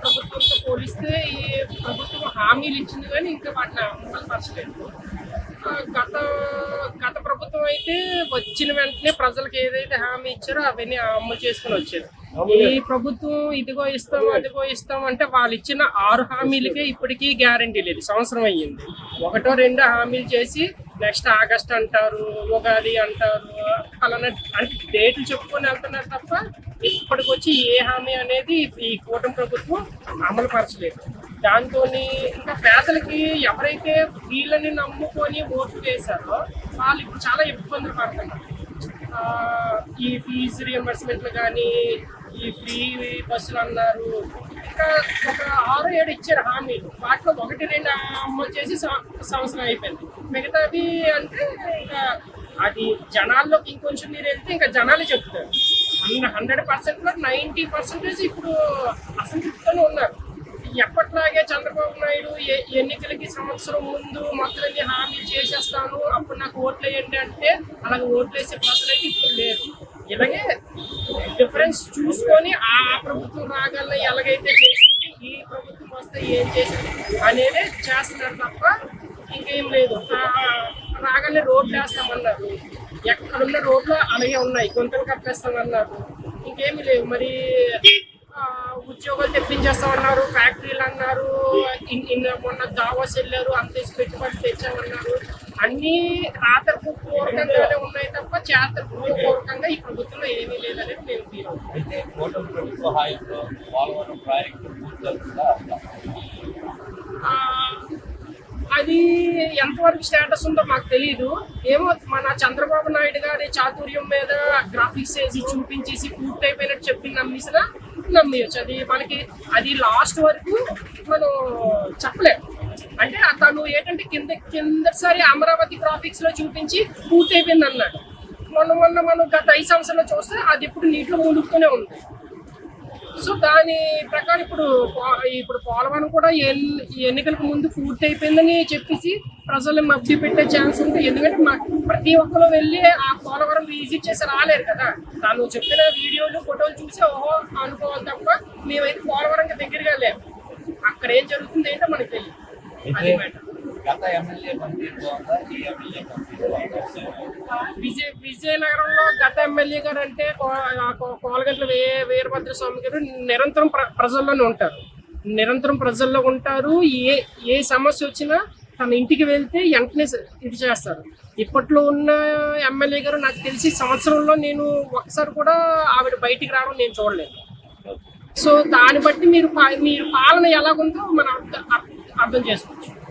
ప్రభుత్వంతో పోలిస్తే ఈ ప్రభుత్వం హామీలు ఇచ్చింది కానీ ఇంకా వాటిని అమలు పరచలేదు. గత గత ప్రభుత్వం అయితే వచ్చిన వెంటనే ప్రజలకు ఏదైతే హామీ ఇచ్చారో అవన్నీ అమలు చేసుకుని వచ్చారు. ఈ ప్రభుత్వం ఇదిగో ఇస్తాం అదిగో ఇస్తాం అంటే వాళ్ళు ఇచ్చిన 6 హామీలకే ఇప్పటికీ గ్యారంటీ లేదు. సంవత్సరం అయ్యింది. 1-2 హామీలు చేసి నెక్స్ట్ ఆగస్ట్ అంటారు, ఉగాది అంటారు, అలానే అంటే డేట్లు చెప్పుకొని వెళ్తున్నారు తప్ప ఇప్పటికొచ్చి ఏ హామీ అనేది ఈ కూటమి ప్రభుత్వం అమలు పరచలేదు. దాంతో ఇంకా పేదలకి ఎవరైతే వీళ్ళని నమ్ముకొని ఓట్లు వేశారో వాళ్ళు ఇప్పుడు చాలా ఇబ్బందులు పడుతున్నారు. ఈ ఫీజు రియంబర్స్మెంట్లు కానీ, ఈ ఫ్రీ బస్సులు అన్నారు, ఇంకా ఒక 6-7 ఇచ్చారు హామీలు. వాటిలో 1-2 అమలు చేసి సంవత్సరం అయిపోయింది. మిగతావి అంటే ఇంకా అది జనాల్లోకి ఇంకొంచెం మీరు వెళ్తే ఇంకా జనాలే చెప్తారు. 100%లో 90% ఇప్పుడు అసంతృప్తితోనే ఉన్నారు. ఎప్పట్లాగే చంద్రబాబు నాయుడు ఎన్నికలకి సంవత్సరం ముందు మొత్తం హామీలు చేసేస్తాను అప్పుడు నాకు ఓట్లు వేయండి అంటే అలాగే ఓట్లు వేసే ప్రజలైతే ఇప్పుడు లేరు. ఇలాగే డిఫరెన్స్ చూసుకొని ఆ ప్రభుత్వం రాగల ఎలాగైతే చేసింది ఈ ప్రభుత్వం వస్తే ఏం చేసింది అనేది చేస్తున్నారు తప్ప ఇంకేం లేదు. రాగానే రోడ్లు వేస్తామన్నారు, ఎక్కడున్న రోడ్లు అలాగే ఉన్నాయి, గుంతలు కప్పేస్తామన్నారు, ఇంకేమీ లేవు. మరి ఉద్యోగాలు తెప్పించేస్తామన్నారు, ఫ్యాక్టరీలు అన్నారు, మొన్న దావాస్ వెళ్ళారు, అంతేసి పెట్టుబడి తెచ్చామన్నారు. అన్నీ రాతపూర్వకంగానే ఉన్నాయి తప్ప చేతపూర్వకంగా ఈ ప్రభుత్వంలో ఏమీ లేదనేది మేము ఫీల్ అది ఎంతవరకు స్టేటస్ ఉందో మాకు తెలియదు. ఏమో మన చంద్రబాబు నాయుడు గారి చాతుర్యం మీద గ్రాఫిక్స్ వేసి చూపించేసి పూర్తి అయిపోయినట్టు చెప్పి నమ్మేయచ్చు. అది మనకి అది లాస్ట్ వరకు మనం చెప్పలేము. అంటే తను ఏంటంటే కిందసారి అమరావతి గ్రాఫిక్స్ లో చూపించి పూర్తి అయిపోయింది అన్నాడు. మొన్న మనం గత 5 సంవత్సరాలు చూస్తే అది ఇప్పుడు నీటిలో మునుగుతూనే ఉంది. సో దాని ప్రకారం ఇప్పుడు పోలవరం కూడా ఎన్నికలకు ముందు పూర్తి అయిపోయిందని చెప్పేసి ప్రజల్ని మభ్య పెట్టే ఛాన్స్ ఉంది. ఎందుకంటే ప్రతి ఒక్కరు వెళ్ళి ఆ పోలవరం విజిట్ చేసి రాలేరు కదా. తాను చెప్పిన వీడియోలు ఫోటోలు చూసి ఓహో అనుకోవాలి తప్ప మేమైతే పోలవరంకి దగ్గరగా లేము. అక్కడ ఏం జరుగుతుంది ఏంటో మనకు తెలియదు. విజయనగరంలో గత ఎమ్మెల్యే గారు అంటే కోలగంట్ల వీరభద్ర స్వామి గారు నిరంతరం ప్రజల్లోనే ఉంటారు. నిరంతరం ప్రజల్లో ఉంటారు. ఏ సమస్య వచ్చినా తన ఇంటికి వెళ్తే వెంటనే ఇది చేస్తారు. ఇప్పట్లో ఉన్న ఎమ్మెల్యే గారు నాకు తెలిసి సంవత్సరంలో నేను ఒకసారి కూడా ఆవిడ బయటికి రావడం నేను చూడలేదు. సో దాన్ని బట్టి మీరు పాలన ఎలాగుందో మనం అర్థం చేసుకోవచ్చు.